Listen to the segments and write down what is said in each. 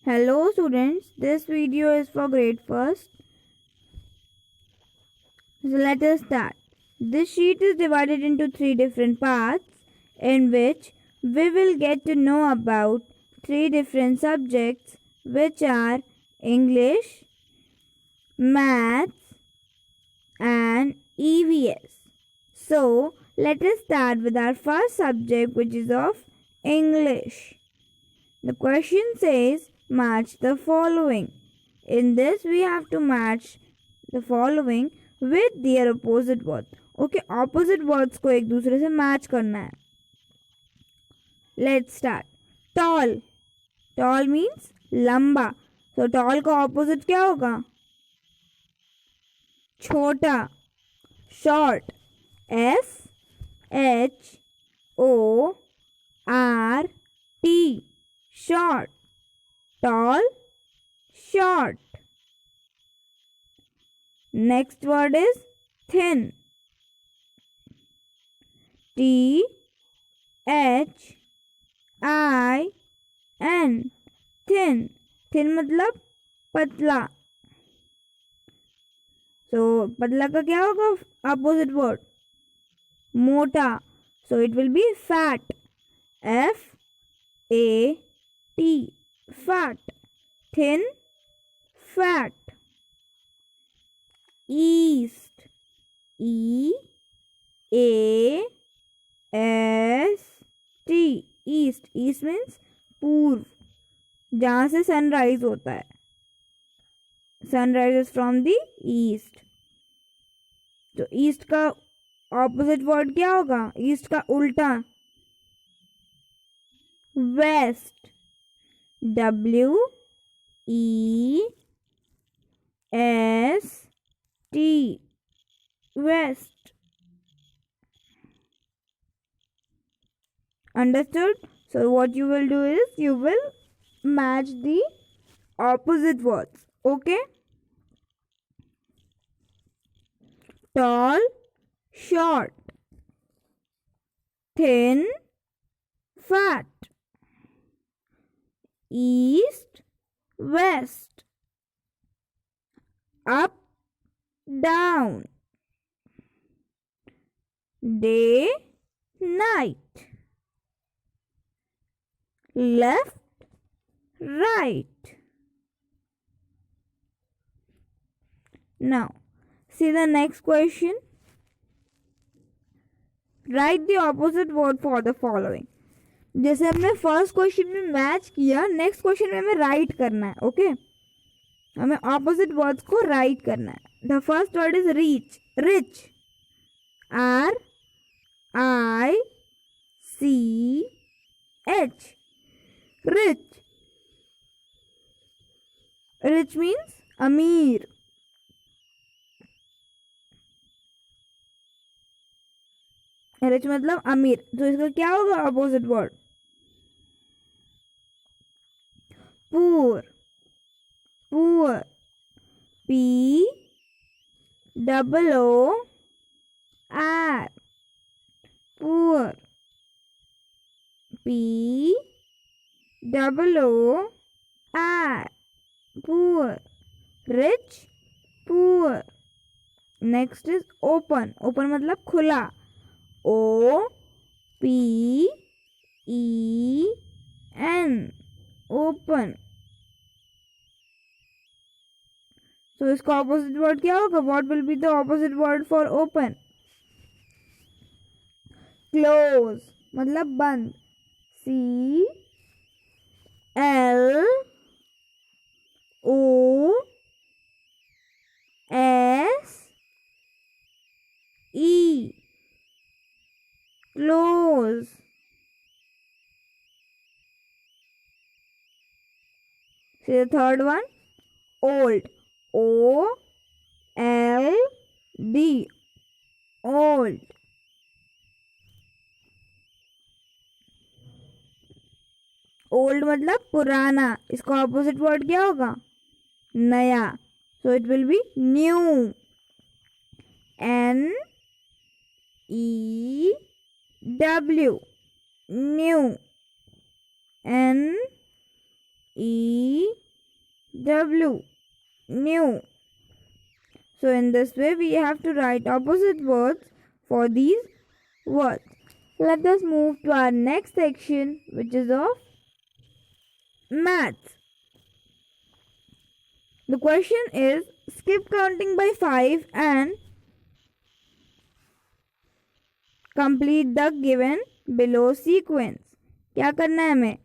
Hello students, this video is for grade 1st. So let us start. This sheet is divided into 3 different parts in which we will get to know about 3 different subjects which are English, Maths and EVS. So let us start with our first subject, which is of English. The question says match the following. In this we have to match the following with their opposite words. Okay, opposite words को एक दूसरे से match करना है. Let's start. Tall. Tall means लंबा. So tall का opposite क्या होगा? छोटा. Short. SHORT. Short. Tall, short. Next word is thin. THIN. Thin. Thin मतलब पतला. So पतला का क्या होगा opposite word? मोटा. So it will be fat. FAT. Fat. Thin, fat. East. EAST. East. East means पूर्व, जहाँ से सनराइज होता है. Sunrise from the east. तो ईस्ट का ऑपोजिट वर्ड क्या होगा? ईस्ट का उल्टा waste. WEST. West. Understood? So what you will do is you will match the opposite words. Okay? Tall, short. Thin, fat. East, west. Up, down. Day, night. Left, right. Now, see the next question. Write the opposite word for the following. जैसे हमने first question में match किया, next question में हमें right करना है. Okay, हमें opposite words को राइट करना है. The first word is reach. Rich. RICH. Rich. Rich means अमीर. रिच मतलब अमीर. तो इसका क्या होगा opposite word? Poor. Poor. POOR. Poor. POOR. Poor. Rich, poor. Next is open. Open मतलब खुला. OPEN. ओपन. तो इसका ऑपोजिट वर्ड क्या होगा? What will be the opposite word for open? Close मतलब बंद. CLOSE. Close. See the third one. Old. OLD. Old. Old मतलब पुराना. इसका ऑपोजिट वर्ड क्या होगा? नया. So it will be new. NEW. New. New. So in this way we have to write opposite words for these words. Let us move to our next section, which is of maths. The question is, skip counting by 5 and complete the given below sequence. क्या करना है हमें?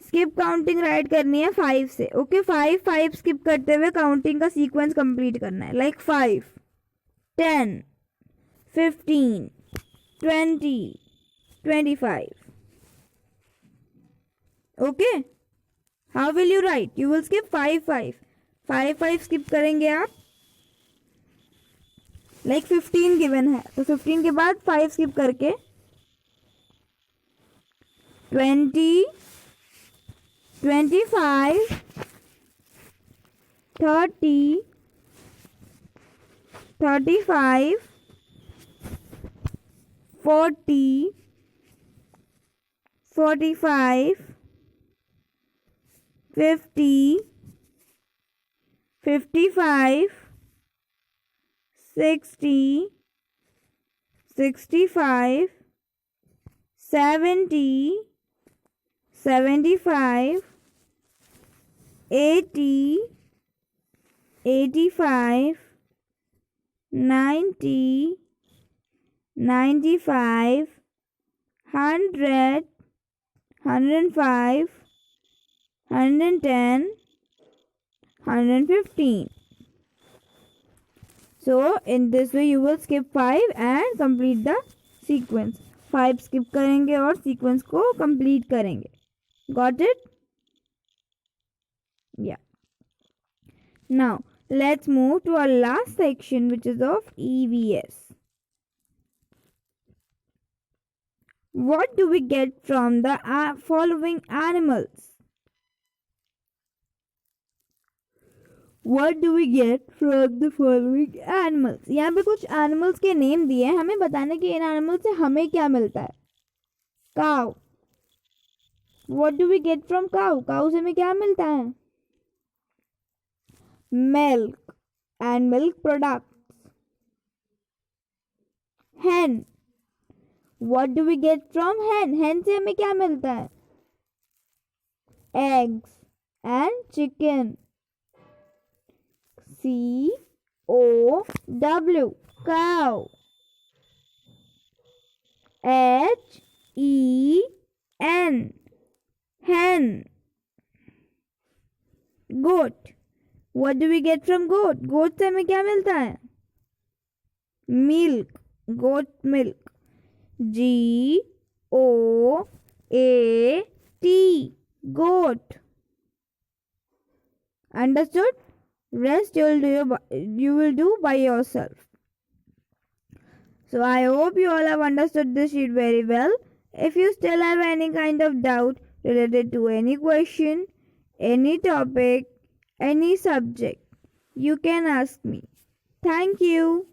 Skip counting right करनी है 5 से. Okay, 5 skip करते हुए counting का सीक्वेंस कंप्लीट करना है. Like 5, 10, 15, 20, 25. Okay, how will you right? You will skip 5 skip करेंगे आप. लाइक 15 गिवन है तो 15 के बाद 5 स्किप करके 20, 25, 30, 35, 40, 45, 50, 55, 60, 65, 70, 75, 80, 85, 90, 95, 100, 105, 110, 115. So in this way you will skip 5 and complete the sequence. 5 skip करेंगे और sequence को complete करेंगे. Got it? Yeah. Now let's move to our last section, which is of EVS. What do we get from the following animals? What do we get from the following animals? यहाँ पे कुछ animals के name दिए हैं, हमें बताने कि इन animals से हमें क्या मिलता है. Cow. What do we get from cow? Cow से हमें क्या मिलता है? Milk and milk products. Hen. What do we get from hen? Hen से हमें क्या मिलता है? Eggs and chicken. C-O-W. Cow. H-E-N. Hen. Goat. What do we get from goat? Goat से हमें क्या मिलता है? Milk. Goat milk. G-O-A-T. Goat. Understood? Rest you will do by yourself. So I hope you all have understood this sheet very well. If you still have any kind of doubt related to any question, any topic, any subject, you can ask me. Thank you.